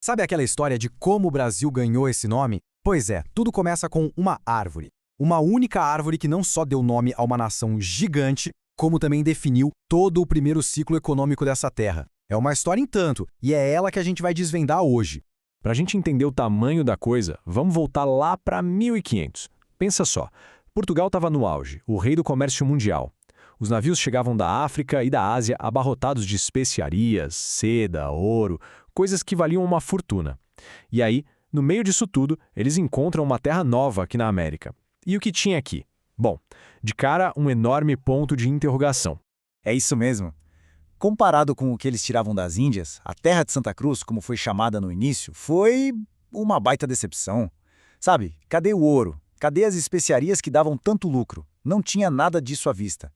Sabe aquela história de como o Brasil ganhou esse nome? Pois é, tudo começa com uma árvore. Uma única árvore que não só deu nome a uma nação gigante, como também definiu todo o primeiro ciclo econômico dessa terra. É uma história em tanto, e é ela que a gente vai desvendar hoje. Para a gente entender o tamanho da coisa, vamos voltar lá para 1500. Pensa só, Portugal estava no auge, o rei do comércio mundial. Os navios chegavam da África e da Ásia abarrotados de especiarias, seda, ouro, coisas que valiam uma fortuna. E aí, no meio disso tudo, eles encontram uma terra nova aqui na América. E o que tinha aqui? Bom, de cara, um enorme ponto de interrogação. É isso mesmo. Comparado com o que eles tiravam das Índias, a terra de Santa Cruz, como foi chamada no início, foi uma baita decepção. Sabe, cadê o ouro? Cadê as especiarias que davam tanto lucro? Não tinha nada disso à vista.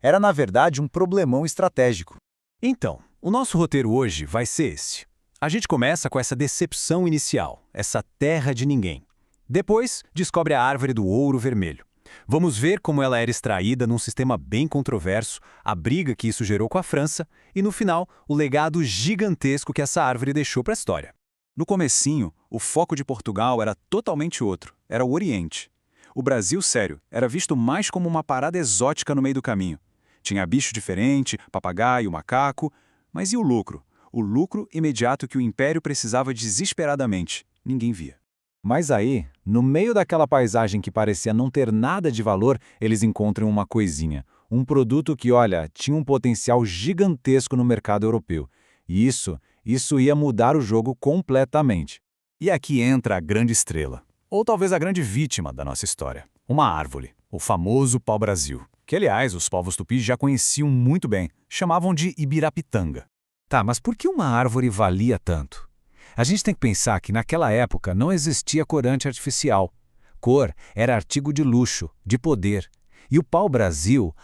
Era, na verdade, um problemão estratégico. Então, o nosso roteiro hoje vai ser esse. A gente começa com essa decepção inicial, essa terra de ninguém. Depois, descobre a árvore do ouro vermelho. Vamos ver como ela era extraída num sistema bem controverso, a briga que isso gerou com a França e, no final, o legado gigantesco que essa árvore deixou para a história. No comecinho, o foco de Portugal era totalmente outro, era o Oriente. O Brasil, sério, era visto mais como uma parada exótica no meio do caminho. Tinha bicho diferente, papagaio, macaco, mas e o lucro? O lucro imediato que o Império precisava desesperadamente. Ninguém via. Mas aí, no meio daquela paisagem que parecia não ter nada de valor, eles encontram uma coisinha. Um produto que, olha, tinha um potencial gigantesco no mercado europeu. E isso ia mudar o jogo completamente. E aqui entra a grande estrela. Ou talvez a grande vítima da nossa história. Uma árvore. O famoso pau-brasil. Que, aliás, os povos tupis já conheciam muito bem. Chamavam de ibirapitanga. Tá, mas por que uma árvore valia tanto? A gente tem que pensar que naquela época não existia corante artificial. Cor era artigo de luxo, de poder. E o pau-brasil,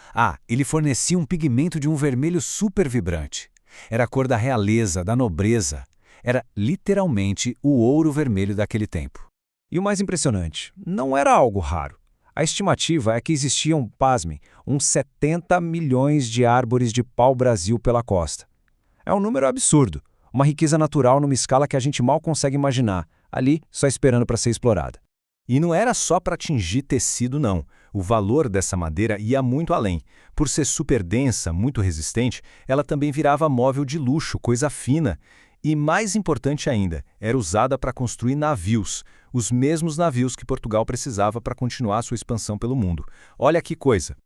ele fornecia um pigmento de um vermelho super vibrante. Era a cor da realeza, da nobreza. Era literalmente o ouro vermelho daquele tempo. E o mais impressionante, não era algo raro. A estimativa é que existiam, pasmem, uns 70 milhões de árvores de pau-brasil pela costa. É um número absurdo. Uma riqueza natural numa escala que a gente mal consegue imaginar, ali só esperando para ser explorada. E não era só para atingir tecido, não. O valor dessa madeira ia muito além. Por ser super densa, muito resistente, ela também virava móvel de luxo, coisa fina. E mais importante ainda, era usada para construir navios, os mesmos navios que Portugal precisava para continuar sua expansão pelo mundo. Olha que coisa.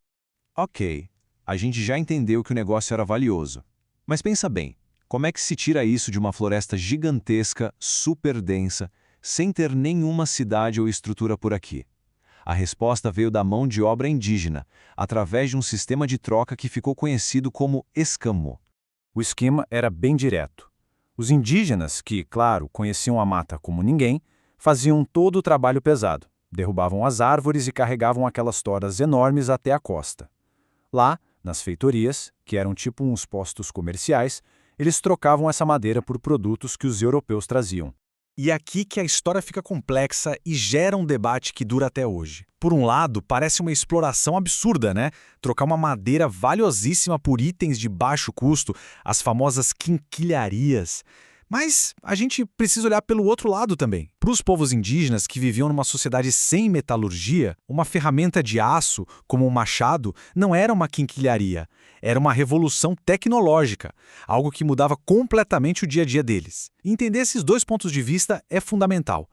Ok, a gente já entendeu que o negócio era valioso. Mas pensa bem. Como é que se tira isso de uma floresta gigantesca, super densa, sem ter nenhuma cidade ou estrutura por aqui? A resposta veio da mão de obra indígena, através de um sistema de troca que ficou conhecido como escammo. O esquema era bem direto. Os indígenas, que, claro, conheciam a mata como ninguém, faziam todo o trabalho pesado. Derrubavam as árvores e carregavam aquelas toras enormes até a costa. Lá, nas feitorias, que eram tipo uns postos comerciais, eles trocavam essa madeira por produtos que os europeus traziam. E é aqui que a história fica complexa e gera um debate que dura até hoje. Por um lado, parece uma exploração absurda, né? Trocar uma madeira valiosíssima por itens de baixo custo, as famosas quinquilharias. Mas a gente precisa olhar pelo outro lado também. Para os povos indígenas que viviam numa sociedade sem metalurgia, uma ferramenta de aço, como um machado, não era uma quinquilharia. Era uma revolução tecnológica, algo que mudava completamente o dia a dia deles. Entender esses dois pontos de vista é fundamental.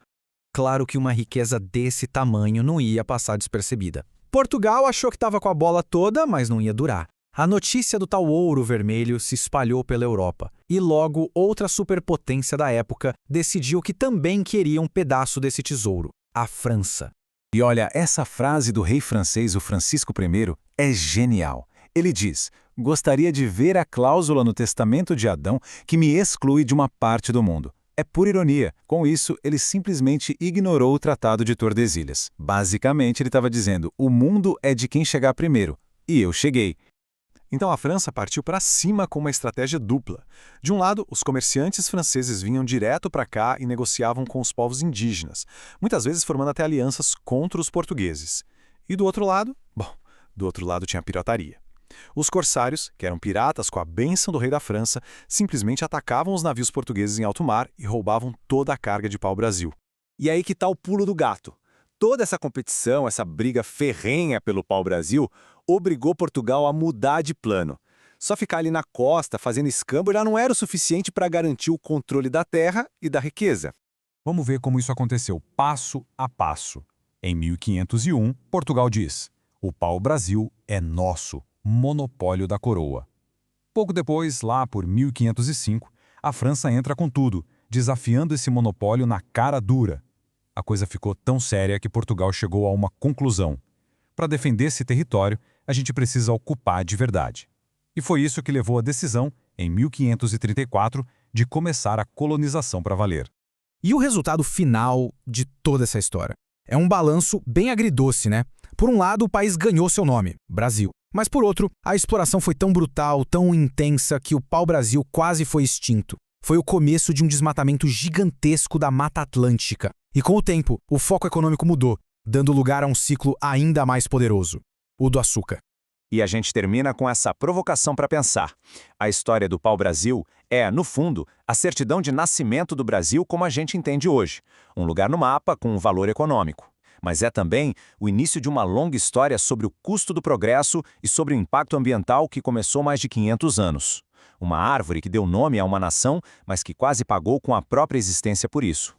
Claro que uma riqueza desse tamanho não ia passar despercebida. Portugal achou que estava com a bola toda, mas não ia durar. A notícia do tal ouro vermelho se espalhou pela Europa, e logo outra superpotência da época decidiu que também queria um pedaço desse tesouro, a França. E olha, essa frase do rei francês, o Francisco I, é genial. Ele diz: "Gostaria de ver a cláusula no testamento de Adão que me exclui de uma parte do mundo." É pura ironia. Com isso, ele simplesmente ignorou o Tratado de Tordesilhas. Basicamente, ele estava dizendo: o mundo é de quem chegar primeiro. E eu cheguei. Então a França partiu para cima com uma estratégia dupla. De um lado, os comerciantes franceses vinham direto para cá e negociavam com os povos indígenas, muitas vezes formando até alianças contra os portugueses. E do outro lado tinha a pirataria. Os corsários, que eram piratas com a bênção do rei da França, simplesmente atacavam os navios portugueses em alto mar e roubavam toda a carga de pau-brasil. E aí que tá o pulo do gato. Toda essa competição, essa briga ferrenha pelo pau-brasil, obrigou Portugal a mudar de plano. Só ficar ali na costa, fazendo escambo, já não era o suficiente para garantir o controle da terra e da riqueza. Vamos ver como isso aconteceu passo a passo. Em 1501, Portugal diz: o pau-brasil é nosso, monopólio da coroa. Pouco depois, lá por 1505, a França entra com tudo, desafiando esse monopólio na cara dura. A coisa ficou tão séria que Portugal chegou a uma conclusão. Para defender esse território, a gente precisa ocupar de verdade. E foi isso que levou à decisão, em 1534, de começar a colonização para valer. E o resultado final de toda essa história? É um balanço bem agridoce, né? Por um lado, o país ganhou seu nome, Brasil. Mas por outro, a exploração foi tão brutal, tão intensa, que o pau-brasil quase foi extinto. Foi o começo de um desmatamento gigantesco da Mata Atlântica. E com o tempo, o foco econômico mudou, dando lugar a um ciclo ainda mais poderoso, o do açúcar. E a gente termina com essa provocação para pensar. A história do pau-brasil é, no fundo, a certidão de nascimento do Brasil como a gente entende hoje. Um lugar no mapa com um valor econômico. Mas é também o início de uma longa história sobre o custo do progresso e sobre o impacto ambiental que começou mais de 500 anos. Uma árvore que deu nome a uma nação, mas que quase pagou com a própria existência por isso.